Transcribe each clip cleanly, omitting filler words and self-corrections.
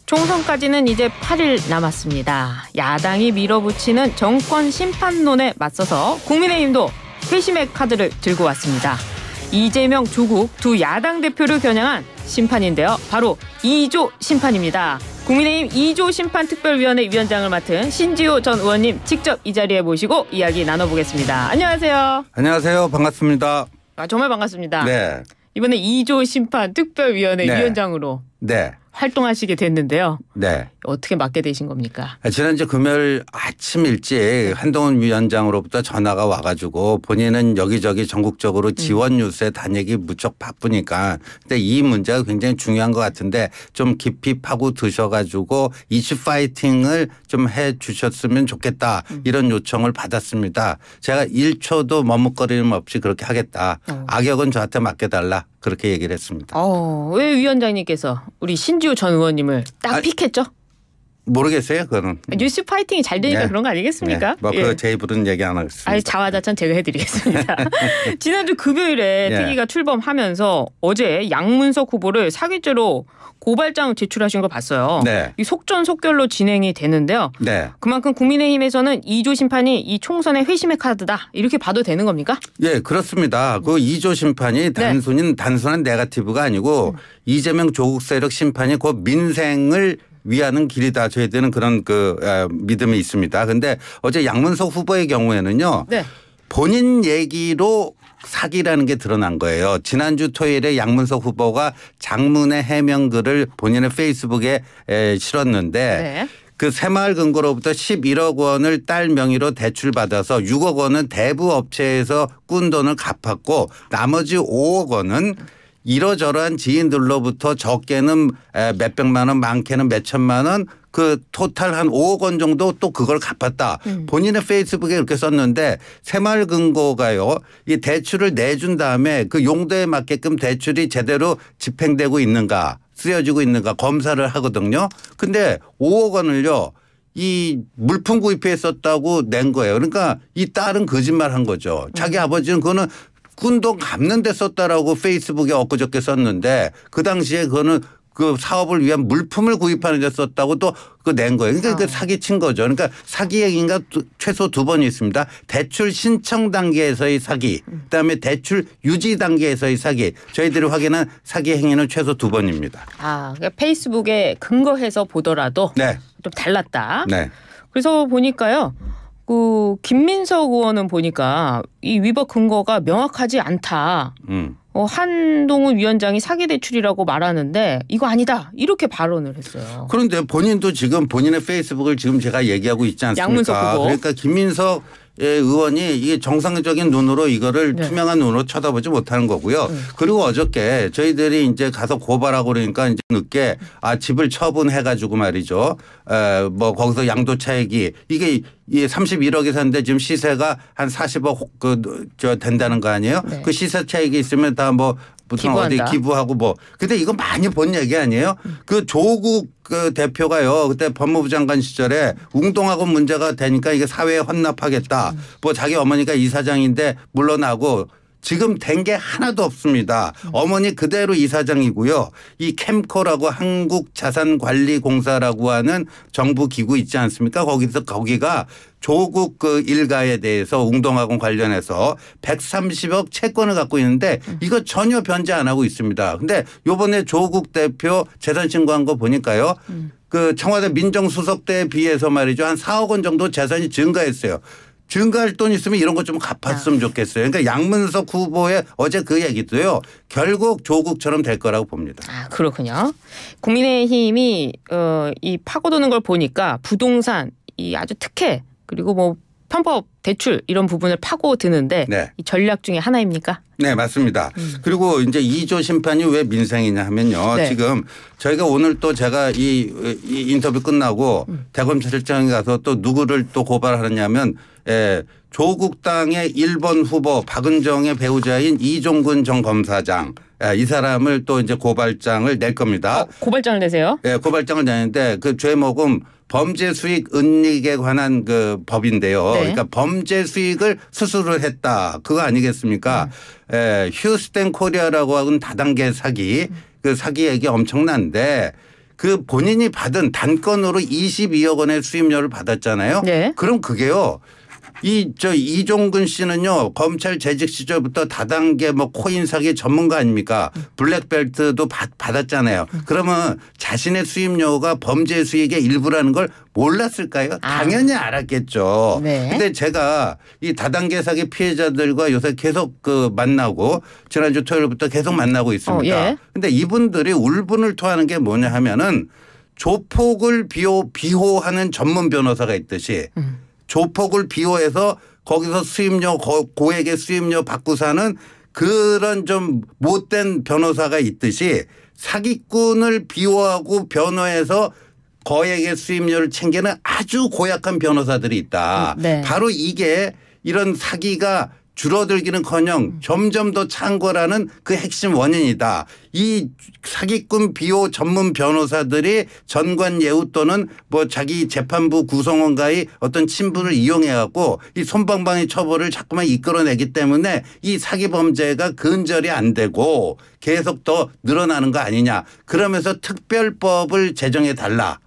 총선까지는 이제 8일 남았습니다. 야당이 밀어붙이는 정권 심판론에 맞서서 국민의힘도 회심의 카드를 들고 왔습니다. 이재명, 조국 두 야당 대표를 겨냥한 심판인데요. 바로 2조 심판입니다. 국민의힘 2조 심판특별위원회 위원장을 맡은 신지호 전 의원님 직접 이 자리에 모시고 이야기 나눠보겠습니다. 안녕하세요. 안녕하세요. 반갑습니다. 정말 반갑습니다. 네. 이번에 2조 심판특별위원회 위원장으로 활동하시게 됐는데요. 네. 어떻게 맡게 되신 겁니까? 지난주 금요일 아침 일찍 한동훈 위원장으로부터 전화가 와가지고 본인은 여기저기 전국적으로 지원 유세 다니기 무척 바쁘니까 근데 이 문제가 굉장히 중요한 것 같은데 좀 깊이 파고 드셔가지고 이슈 파이팅을 좀 해 주셨으면 좋겠다 이런 요청을 받았습니다. 제가 1초도 머뭇거림 없이 그렇게 하겠다. 악역은 저한테 맡겨달라. 그렇게 얘기를 했습니다. 왜 위원장님께서 우리 신지호 전 의원님을 딱 픽했죠? 모르겠어요. 그거는. 뉴스 파이팅이 잘 되니까 그런 거 아니겠습니까? 뭐 그거 제 입으로는 얘기 안 하겠습니다. 자화자찬 제가 해드리겠습니다. 지난주 금요일에 특위가 출범하면서 어제 양문석 후보를 사기죄로 고발장 제출하신 걸 봤어요. 네. 이 속전속결로 진행이 되는데요. 네. 그만큼 국민의힘에서는 2조 심판이 이 총선의 회심의 카드다 이렇게 봐도 되는 겁니까? 예, 그렇습니다. 그 2조 심판이 단순한 네거티브가 아니고 이재명 조국 세력 심판이 곧 민생을 위하는 길이다. 저희들은 그런 믿음이 있습니다. 그런데 어제 양문석 후보의 경우에는요. 본인 얘기로 사기라는 게 드러난 거예요. 지난주 토요일에 양문석 후보가 장문의 해명글을 본인의 페이스북에 실었는데 그 새마을 금고로부터 11억 원을 딸 명의로 대출받아서 6억 원은 대부 업체에서 꾼 돈을 갚았고 나머지 5억 원은 이러저러한 지인들로부터 적게는 몇백만 원 많게는 몇천만 원 그 토탈 한 5억 원 정도 또 그걸 갚았다. 본인의 페이스북에 이렇게 썼는데 새마을금고가요. 이 대출을 내준 다음에 그 용도에 맞게끔 대출이 제대로 집행되고 있는가 쓰여지고 있는가 검사를 하거든요. 근데 5억 원을요. 이 물품 구입해 썼다고 낸 거예요. 그러니까 이 딸은 거짓말한 거죠. 자기 아버지는 그거는 꾼돈 갚는 데 썼다라고 페이스북에 엊그저께 썼는데 그 당시에 그거는 그 사업을 위한 물품을 구입하는 데 썼다고 또 그 낸 거예요. 그러니까 그 사기 친 거죠. 그러니까 사기 행위가 최소 2번이 있습니다. 대출 신청 단계에서의 사기 그다음에 대출 유지 단계에서의 사기 저희들이 확인한 사기 행위는 최소 2번입니다. 그러니까 페이스북에 근거해서 보더라도 좀 달랐다. 그래서 보니까요. 그 김민석 의원은 보니까 이 위법 근거가 명확하지 않다. 한동훈 위원장이 사기 대출이라고 말하는데 이거 아니다. 이렇게 발언을 했어요. 그런데 본인도 지금 본인의 페이스북을 지금 제가 얘기하고 있지 않습니까? 양문석 후보. 그러니까 김민석 의원이 이게 정상적인 눈으로 이거를 투명한 눈으로 쳐다보지 못하는 거고요. 그리고 어저께 저희들이 이제 가서 고발하고 그러니까 이제 늦게 집을 처분해가지고 말이죠. 뭐 거기서 양도 차익이 이게 31억이 샀는데 지금 시세가 한 40억 된다는 거 아니에요? 그 시세 차익이 있으면 다 뭐 무슨 어디 기부하고 뭐. 근데 이거 많이 본 얘기 아니에요? 그 조국 그 대표가요. 그때 법무부 장관 시절에 웅동학원 문제가 되니까 이게 사회에 헌납하겠다. 뭐 자기 어머니가 이사장인데 물러나고 지금 된 게 하나도 없습니다. 어머니 그대로 이사장이고요. 이 캠코라고 한국자산관리공사라고 하는 정부 기구 있지 않습니까? 거기가 조국 그 일가에 대해서 웅동학원 관련해서 130억 채권을 갖고 있는데 이거 전혀 변제 안 하고 있습니다. 근데 요번에 조국 대표 재산 신고한 거 보니까요. 그 청와대 민정수석대에 비해서 말이죠. 한 4억 원 정도 재산이 증가했어요. 증가할 돈 있으면 이런 거 좀 갚았으면 좋겠어요. 그러니까 양문석 후보의 어제 그 얘기도요. 결국 조국처럼 될 거라고 봅니다. 그렇군요. 국민의힘이 이 파고드는 걸 보니까 부동산 이 아주 특혜 그리고 뭐 편법 대출 이런 부분을 파고드는데 이 전략 중에 하나입니까? 네, 맞습니다. 그리고 이제 2조 심판이 왜 민생이냐 하면요. 지금 저희가 오늘 또 제가 이 인터뷰 끝나고 대검찰청에 가서 또 누구를 또 고발하느냐면 조국당의 1번 후보 박은정의 배우자인 이종근 전 검사장 이 사람을 또 이제 고발장을 낼 겁니다. 고발장을 내세요? 네, 고발장을 내는데 그 죄목은 범죄 수익 은닉에 관한 그 법인데요. 그러니까 범죄 수익을 스스로 했다. 그거 아니겠습니까? 휴스텐 코리아라고 하는 다단계 사기 그 사기액이 엄청난데 그 본인이 받은 단건으로 22억 원의 수임료를 받았잖아요. 네. 그럼 그게요. 이종근 씨는요, 검찰 재직 시절부터 다단계 뭐 코인 사기 전문가 아닙니까? 블랙벨트도 받았잖아요. 그러면 자신의 수임료가 범죄 수익의 일부라는 걸 몰랐을까요? 당연히 알았겠죠. 네. 근데 제가 이 다단계 사기 피해자들과 요새 계속 만나고 지난주 토요일부터 계속 만나고 있습니다. 예. 근데 이분들이 울분을 토하는 게 뭐냐 하면은 조폭을 비호하는 전문 변호사가 있듯이 조폭을 비호해서 거기서 수임료 고액의 수임료 받고 사는 그런 좀 못된 변호사가 있듯이 사기꾼을 비호하고 변호해서 거액의 수임료를 챙기는 아주 고약한 변호사들이 있다. 네. 바로 이게 이런 사기가 줄어들기는커녕 점점 더 찬 거라는 그 핵심 원인이다. 이 사기꾼 비호 전문 변호사들이 전관예우 또는 뭐 자기 재판부 구성원과의 어떤 친분을 이용해 갖고 이 솜방망이 처벌을 자꾸만 이끌어내기 때문에 이 사기 범죄가 근절이 안 되고 계속 더 늘어나는 거 아니냐. 그러면서 특별법을 제정해 달라.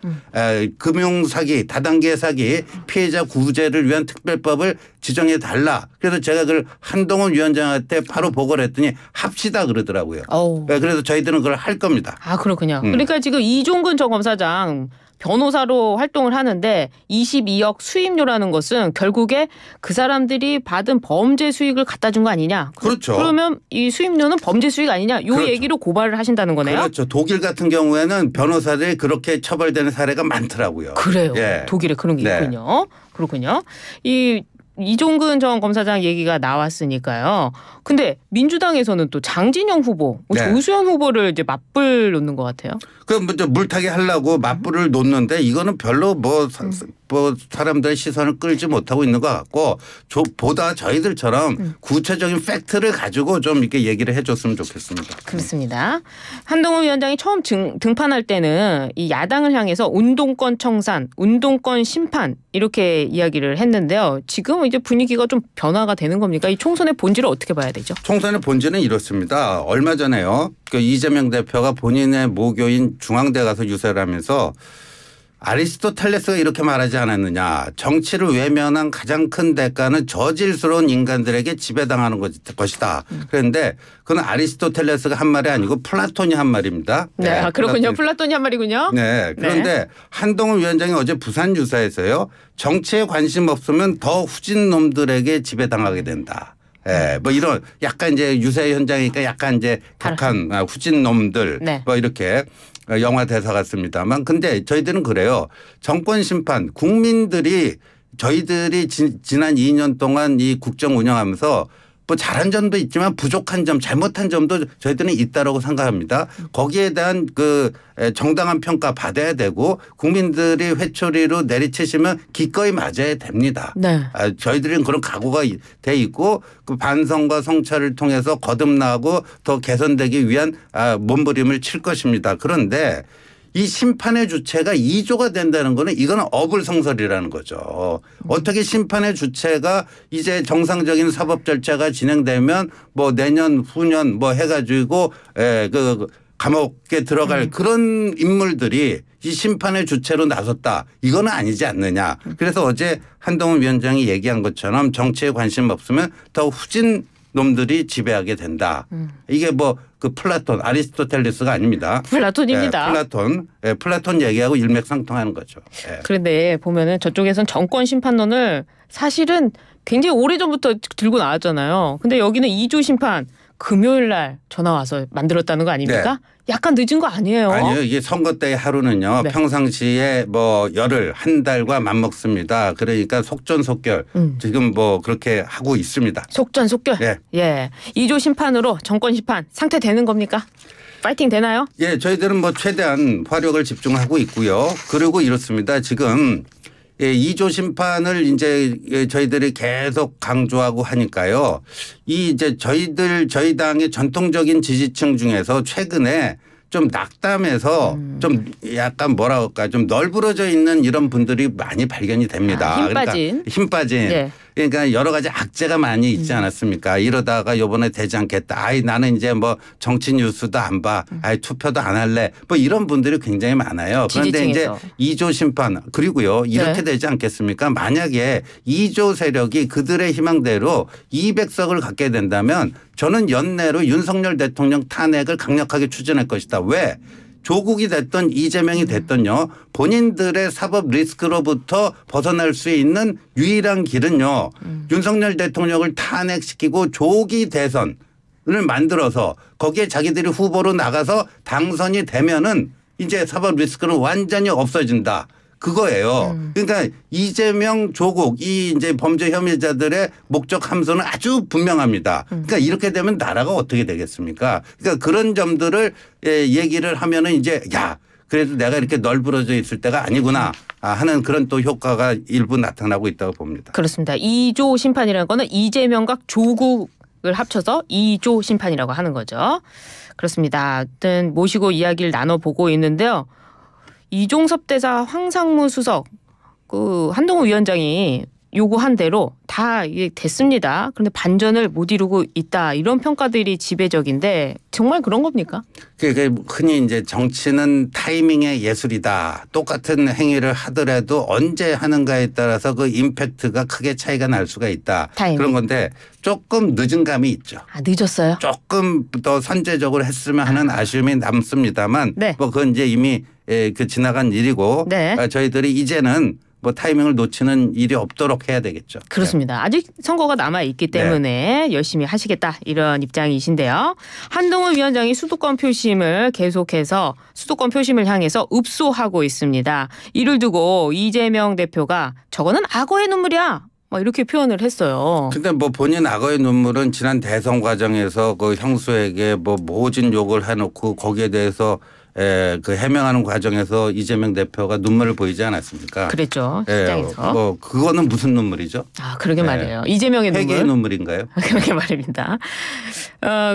금융사기 다단계 사기 피해자 구제를 위한 특별법을 지정해 달라. 그래서 제가 그걸 한동훈 위원장한테 바로 보고를 했더니 합시다 그러더라고요. 그래서 저희들은 그걸 할 겁니다. 아, 그렇군요. 그러니까 지금 이종근 전 검사장 변호사로 활동을 하는데 22억 수임료라는 것은 결국에 그 사람들이 받은 범죄 수익을 갖다 준 거 아니냐. 그렇죠. 그러면 이 수임료는 범죄 수익 아니냐. 요 그렇죠. 얘기로 고발을 하신다는 거네요. 그렇죠. 독일 같은 경우에는 변호사들이 그렇게 처벌되는 사례가 많더라고요. 그래요. 예. 독일에 그런 게 있군요. 그렇군요. 이종근 전 검사장 얘기가 나왔으니까요. 근데 민주당에서는 또 장진영 후보, 조수현 후보를 이제 맞불 놓는 것 같아요. 그럼 먼저 물타기 하려고 맞불을 놓는데 이거는 별로 뭐 사람들의 시선을 끌지 못하고 있는 것 같고 보다 저희들처럼 구체적인 팩트를 가지고 좀 이렇게 얘기를 해줬으면 좋겠습니다. 그렇습니다. 한동훈 위원장이 처음 등판할 때는 이 야당을 향해서 운동권 청산, 운동권 심판 이렇게 이야기를 했는데요. 지금 이제 분위기가 좀 변화가 되는 겁니까? 이 총선의 본질을 어떻게 봐야 되죠? 총선의 본질은 이렇습니다. 얼마 전에요. 이재명 대표가 본인의 모교인 중앙대 가서 유세를 하면서 아리스토텔레스가 이렇게 말하지 않았느냐. 정치를 외면한 가장 큰 대가는 저질스러운 인간들에게 지배당하는 것이다. 그런데 그건 아리스토텔레스가 한 말이 아니고 플라톤이 한 말입니다. 네, 그렇군요. 플라톤이 한 말이군요. 네. 그런데 한동훈 위원장이 어제 부산 유사에서요. 정치에 관심 없으면 더 후진 놈들에게 지배당하게 된다. 예, 뭐 이런 약간 이제 유세 현장이니까 약간 이제 격한 후진 놈들 뭐 이렇게 영화 대사 같습니다만 근데 저희들은 그래요. 정권 심판 국민들이 저희들이 지난 2년 동안 이 국정 운영하면서 뭐 잘한 점도 있지만 부족한 점 잘못한 점도 저희들은 있다라고 생각합니다. 거기에 대한 그 정당한 평가 받아야 되고 국민들이 회초리로 내리치시면 기꺼이 맞아야 됩니다. 네. 저희들은 그런 각오가 돼 있고 그 반성과 성찰을 통해서 거듭나고 더 개선되기 위한 몸부림을 칠 것입니다. 그런데 이 심판의 주체가 2조가 된다는 거는 이거는 어불성설이라는 거죠. 어떻게 심판의 주체가 이제 정상적인 사법 절차가 진행되면 뭐 내년 후년 뭐 해가지고 그 감옥에 들어갈 그런 인물들이 이 심판의 주체로 나섰다. 이거는 아니지 않느냐. 그래서 어제 한동훈 위원장이 얘기한 것처럼 정치에 관심 없으면 더 후진 놈들이 지배하게 된다. 이게 뭐 그 플라톤 아리스토텔레스가 아닙니다. 플라톤입니다. 플라톤 얘기하고 일맥상통하는 거죠. 그런데 보면은 저쪽에선 정권 심판론을 사실은 굉장히 오래전부터 들고 나왔잖아요. 근데 여기는 2조 심판 금요일 날 전화 와서 만들었다는 거 아닙니까? 약간 늦은 거 아니에요? 아니요. 이게 선거 때 하루는요. 평상시에 뭐 열흘 한 달과 맞먹습니다. 그러니까 속전속결 지금 뭐 그렇게 하고 있습니다. 속전속결? 네. 예. 2조 심판으로 정권 심판 상태되는 겁니까? 파이팅 되나요? 예. 저희들은 뭐 최대한 화력을 집중하고 있고요. 그리고 이렇습니다. 지금 2조 심판을 이제 저희들이 계속 강조하고 하니까요. 이제 저희 당의 전통적인 지지층 중에서 최근에 좀 낙담해서 좀 약간 뭐라 할까 좀 널브러져 있는 이런 분들이 많이 발견이 됩니다. 힘 빠진. 힘 빠진. 그러니까 여러 가지 악재가 많이 있지 않았습니까? 이러다가 이번에 되지 않겠다. 아이 나는 이제 뭐 정치 뉴스도 안 봐. 아이 투표도 안 할래. 뭐 이런 분들이 굉장히 많아요. 그런데 지지층에서. 이제 2조 심판 그리고요. 이렇게 되지 않겠습니까? 만약에 2조 세력이 그들의 희망대로 200석을 갖게 된다면 저는 연내로 윤석열 대통령 탄핵을 강력하게 추진할 것이다. 왜? 조국이 됐던 이재명이 됐던요. 본인들의 사법 리스크로부터 벗어날 수 있는 유일한 길은요. 윤석열 대통령을 탄핵시키고 조기 대선을 만들어서 거기에 자기들이 후보로 나가서 당선이 되면은 이제 사법 리스크는 완전히 없어진다. 그거예요. 그러니까 이재명 조국 이 이제 범죄 혐의자들의 목적 함선은 아주 분명합니다. 그러니까 이렇게 되면 나라가 어떻게 되겠습니까? 그러니까 그런 점들을 얘기를 하면은 이제 야 그래도 내가 이렇게 널브러져 있을 때가 아니구나 하는 그런 또 효과가 일부 나타나고 있다고 봅니다. 그렇습니다. 2조 심판이라는 거는 이재명과 조국을 합쳐서 2조 심판이라고 하는 거죠. 그렇습니다. 하여튼 모시고 이야기를 나눠보고 있는데요. 이종섭 대사 황상무 수석 그 한동훈 위원장이 요구한 대로 다 이게 됐습니다. 그런데 반전을 못 이루고 있다. 이런 평가들이 지배적인데 정말 그런 겁니까? 그게 흔히 이제 정치는 타이밍의 예술이다. 똑같은 행위를 하더라도 언제 하는가에 따라서 그 임팩트가 크게 차이가 날 수가 있다. 타이밍. 그런 건데 조금 늦은 감이 있죠. 아, 늦었어요? 조금 더 선제적으로 했으면 하는 아쉬움이 남습니다만 네. 뭐 그건 이제 이미 그 지나간 일이고 네. 저희들이 이제는 뭐 타이밍을 놓치는 일이 없도록 해야 되겠죠. 그렇습니다. 아직 선거가 남아있기 때문에 열심히 하시겠다 이런 입장이신데요. 한동훈 위원장이 수도권 표심을 계속해서 수도권 표심을 향해서 읍소하고 있습니다. 이를 두고 이재명 대표가 저거는 악어의 눈물이야. 막 이렇게 표현을 했어요. 근데 뭐 본인 악어의 눈물은 지난 대선 과정에서 그 형수에게 뭐 모진 욕을 해놓고 거기에 대해서 그 해명하는 과정에서 이재명 대표가 눈물을 보이지 않았습니까? 그랬죠. 시장에서. 뭐 그거는 무슨 눈물이죠? 아, 그러게 말이에요. 이재명의 눈물. 회개의 눈물인가요? 그렇게 말입니다.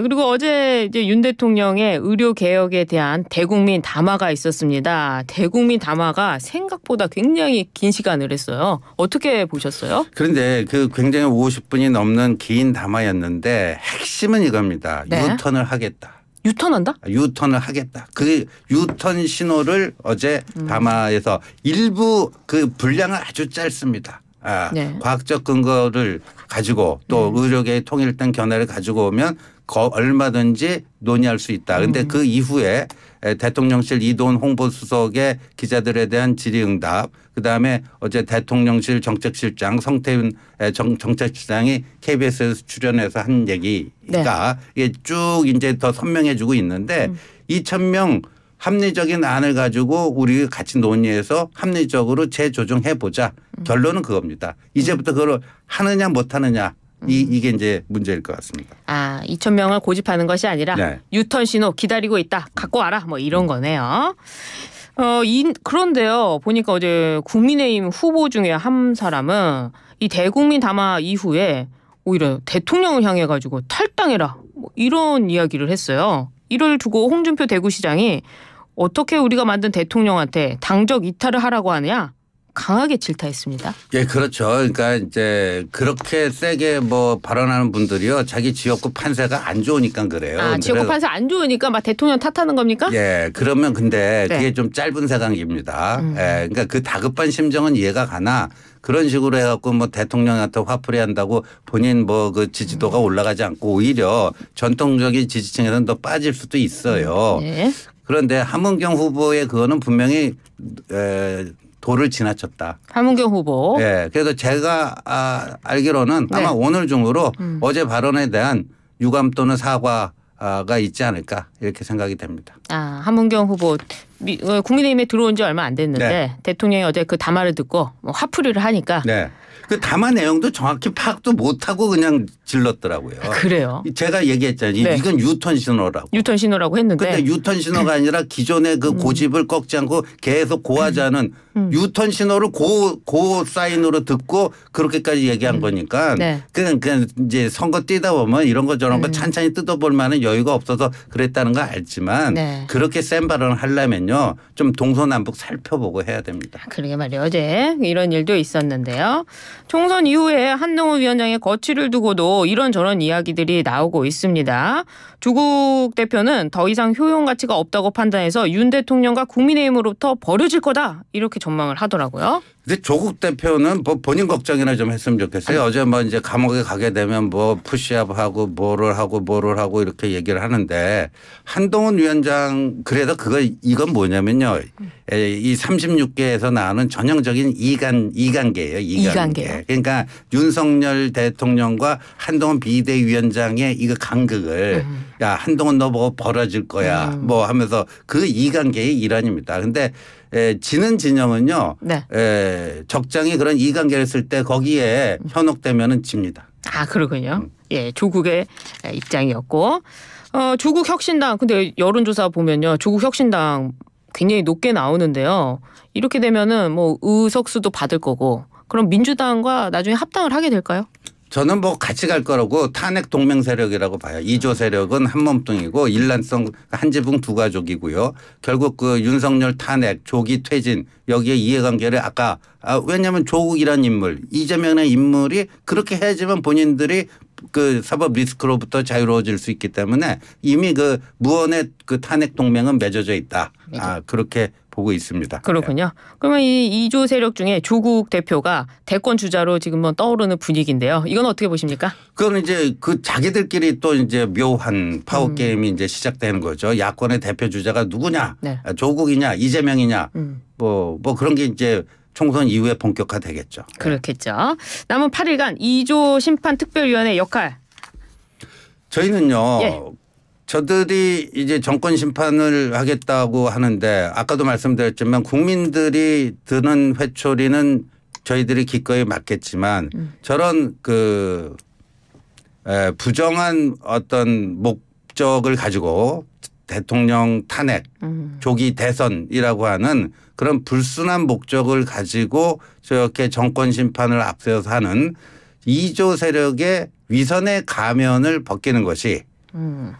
그리고 어제 이제 윤 대통령의 의료 개혁에 대한 대국민 담화가 있었습니다. 대국민 담화가 생각보다 굉장히 긴 시간을 했어요. 어떻게 보셨어요? 그런데 그 굉장히 50분이 넘는 긴 담화였는데 핵심은 이겁니다. 네. 유턴을 하겠다. 유턴한다? 유턴을 하겠다. 그 유턴 신호를 어제 담화에서 일부 그 분량은 아주 짧습니다. 네. 과학적 근거를 가지고 또 의료계의 통일된 견해를 가지고 오면 얼마든지 논의할 수 있다. 그런데 그 이후에 대통령실 이도훈 홍보수석의 기자들에 대한 질의응답 그다음에 어제 대통령실 정책실장 성태윤 정책실장이 KBS에서 출연해서 한 얘기가 이게 쭉 이제 더 선명해지고 있는데 2,000명 합리적인 안을 가지고 우리 같이 논의해서 합리적으로 재조정해 보자. 결론은 그겁니다. 이제부터 그걸 하느냐 못 하느냐. 이게 이제 문제일 것 같습니다. 아, 2,000명을 고집하는 것이 아니라 네. 유턴 신호 기다리고 있다. 갖고 와라. 뭐 이런 거네요. 그런데요. 보니까 어제 국민의힘 후보 중에 한 사람은 이 대국민 담화 이후에 오히려 대통령을 향해 가지고 탈당해라. 뭐 이런 이야기를 했어요. 이를 두고 홍준표 대구시장이 어떻게 우리가 만든 대통령한테 당적 이탈을 하라고 하느냐. 강하게 질타했습니다. 예, 그렇죠. 그러니까 이제 그렇게 세게 뭐 발언하는 분들이요. 자기 지역구 판세가 안 좋으니까 그래요. 아, 지역구 판세 안 좋으니까 막 대통령 탓하는 겁니까? 예, 그러면 근데 네. 그게 좀 짧은 세상입니다. 예, 그러니까 그 다급한 심정은 이해가 가나 그런 식으로 해갖고 뭐 대통령한테 화풀이 한다고 본인 뭐 그 지지도가 올라가지 않고 오히려 전통적인 지지층에서는 더 빠질 수도 있어요. 네. 그런데 함은경 후보의 그거는 분명히 도를 지나쳤다. 함은경 후보. 예. 그래서 제가 알기로는 아마 네. 오늘 중으로 어제 발언에 대한 유감 또는 사과가 있지 않을까 이렇게 생각이 됩니다. 아, 함은경 후보 국민의힘에 들어온 지 얼마 안 됐는데 네. 대통령이 어제 그 담화를 듣고 뭐 화풀이를 하니까 네. 그 담화 내용도 정확히 파악도 못하고 그냥 질렀더라고요. 그래요. 제가 얘기했잖아요. 네. 이건 유턴 신호라고. 유턴 신호라고 했는데. 근데 유턴 신호가 아니라 기존의 그 고집을 꺾지 않고 계속 고하자는 유턴 신호를 고 사인으로 듣고 그렇게까지 얘기한 거니까 네. 그냥 이제 선거 뛰다 보면 이런 거 저런 거 찬찬히 뜯어볼 만한 여유가 없어서 그랬다는 거 알지만 네. 그렇게 센 발언을 하려면요 좀 동서남북 살펴보고 해야 됩니다. 그러게 말이에요. 어제 이런 일도 있었는데요. 총선 이후에 한동훈 위원장의 거취를 두고도 이런저런 이야기들이 나오고 있습니다. 조국 대표는 더 이상 효용 가치가 없다고 판단해서 윤 대통령과 국민의힘으로부터 버려질 거다 이렇게 전망을 하더라고요. 근데 조국 대표는 뭐 본인 걱정이나 좀 했으면 좋겠어요. 어제 뭐 이제 감옥에 가게 되면 뭐 푸시업하고 뭐를 하고 이렇게 얘기를 하는데 한동훈 위원장 그래도 이건 뭐냐면요. 이 36개에서 나오는 전형적인 이관계예요. 이관계. 그러니까 윤석열 대통령과 한동훈 비대위원장의 이거 간극을 야 한동훈 너 뭐 벌어질 거야 뭐 하면서 그 이관계의 일환입니다. 근데 지는 진영은요. 네. 적장이 그런 이관계를 쓸 때 거기에 현혹되면은 집니다. 아 그렇군요. 예, 조국의 입장이었고 조국 혁신당 근데 여론조사 보면요. 조국 혁신당 굉장히 높게 나오는데요. 이렇게 되면은 뭐 의석수도 받을 거고 그럼 민주당과 나중에 합당을 하게 될까요? 저는 뭐 같이 갈 거라고 탄핵 동맹 세력이라고 봐요. 2조 세력은 한 몸뚱이고 일란성 한 지붕 두 가족이고요. 결국 그 윤석열 탄핵 조기 퇴진 여기에 이해관계를 아까 왜냐하면 조국이란 인물 이재명의 인물이 그렇게 해야지만 본인들이 그 사법 리스크로부터 자유로워질 수 있기 때문에 이미 그 무언의 그 탄핵 동맹은 맺어져 있다. 그렇게 보고 있습니다. 그렇군요. 그러면 이 2조 세력 중에 조국 대표가 대권 주자로 지금 뭐 떠오르는 분위기인데요. 이건 어떻게 보십니까? 그건 이제 그 자기들끼리 또 이제 묘한 파워 게임이 이제 시작되는 거죠. 야권의 대표 주자가 누구냐? 네. 조국이냐? 이재명이냐? 뭐 그런 게 이제 총선 이후에 본격화되겠죠. 그렇겠죠. 남은 8일간 2조 심판특별위원회 역할. 저희는요. 예. 저들이 이제 정권 심판을 하겠다고 하는데 아까도 말씀드렸지만 국민들이 드는 회초리는 저희들이 기꺼이 맡겠지만 저런 그 부정한 어떤 목적을 가지고 대통령 탄핵, 조기 대선이라고 하는 그런 불순한 목적을 가지고 저렇게 정권 심판을 앞세워서 하는 2조 세력의 위선의 가면을 벗기는 것이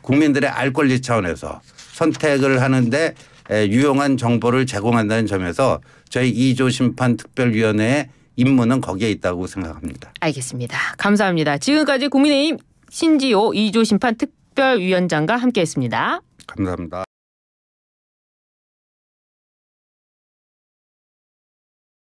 국민들의 알 권리 차원에서 선택을 하는데 유용한 정보를 제공한다는 점에서 저희 2조 심판특별위원회의 임무는 거기에 있다고 생각합니다. 알겠습니다. 감사합니다. 지금까지 국민의힘 신지호 2조 심판특별위원장과 함께했습니다. 감사합니다.